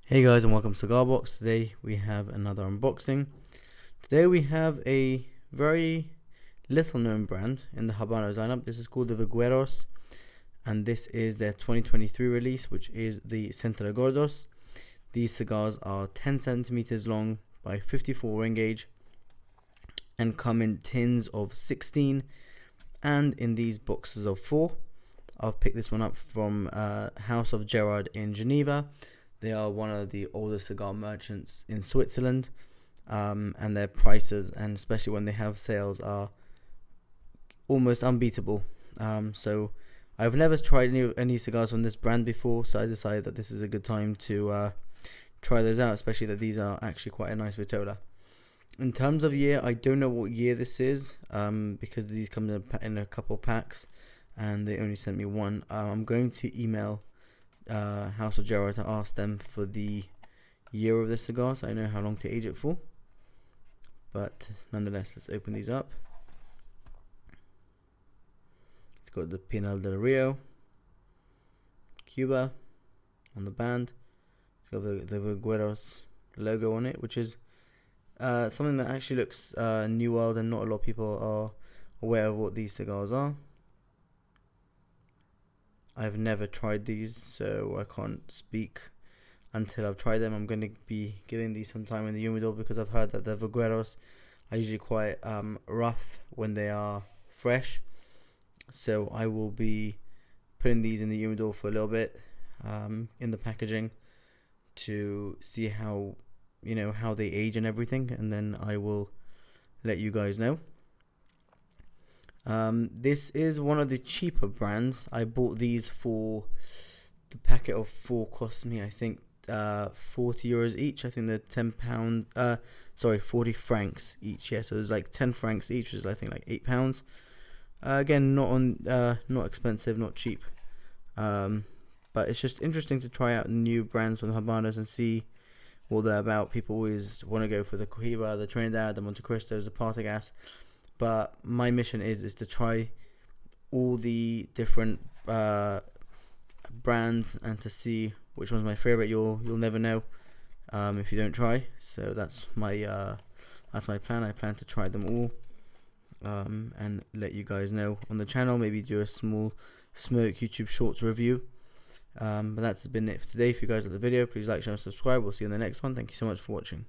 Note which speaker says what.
Speaker 1: Hey guys, and welcome to Cigar Box. Today we have another unboxing. Today we have a very little known brand in the Habanos lineup. This is called the Vegueros, and this is their 2023 release, which is the Centrogordos. These cigars are 10 centimeters long by 54 ring gauge and come in tins of 16 and in these boxes of 4. I've picked this one up from House of Gerard in Geneva. They are one of the oldest cigar merchants in Switzerland, and their prices, and especially when they have sales, are almost unbeatable. So I've never tried any cigars from this brand before, so I decided that this is a good time to try those out, especially that these are actually quite a nice Vitola. In terms of year, I don't know what year this is, because these come in a couple packs, and they only sent me one. I'm going to email House of Gerard to ask them for the year of the cigar, so I know how long to age it for. But nonetheless, let's open these up. It's got the Pinal del Rio, Cuba on the band. It's got the Vegueros logo on it, which is something that actually looks new world, and not a lot of people are aware of what these cigars are. I've never tried these, so I can't speak until I've tried them. I'm going to be giving these some time in the Humidor, because I've heard that the Vegueros are usually quite rough when they are fresh. So I will be putting these in the Humidor for a little bit in the packaging to see how they age and everything, and then I will let you guys know. This is one of the cheaper brands. I bought these for the packet of 4 cost me, I think, 40 euros each. I think they're £10. 40 francs each. Yeah, so it was like 10 francs each, which is I think like £8. Again, not expensive, not cheap. But it's just interesting to try out new brands from the Habanos and see what they're about. People always want to go for the Cohiba, the Trinidad, the Monte Cristos, the Partagas. But my mission is to try all the different brands and to see which one's my favorite. You'll never know if you don't try. So that's my plan. I plan to try them all and let you guys know on the channel. Maybe do a small smoke YouTube Shorts review. But that's been it for today. If you guys like the video, please like, share, and subscribe. We'll see you in the next one. Thank you so much for watching.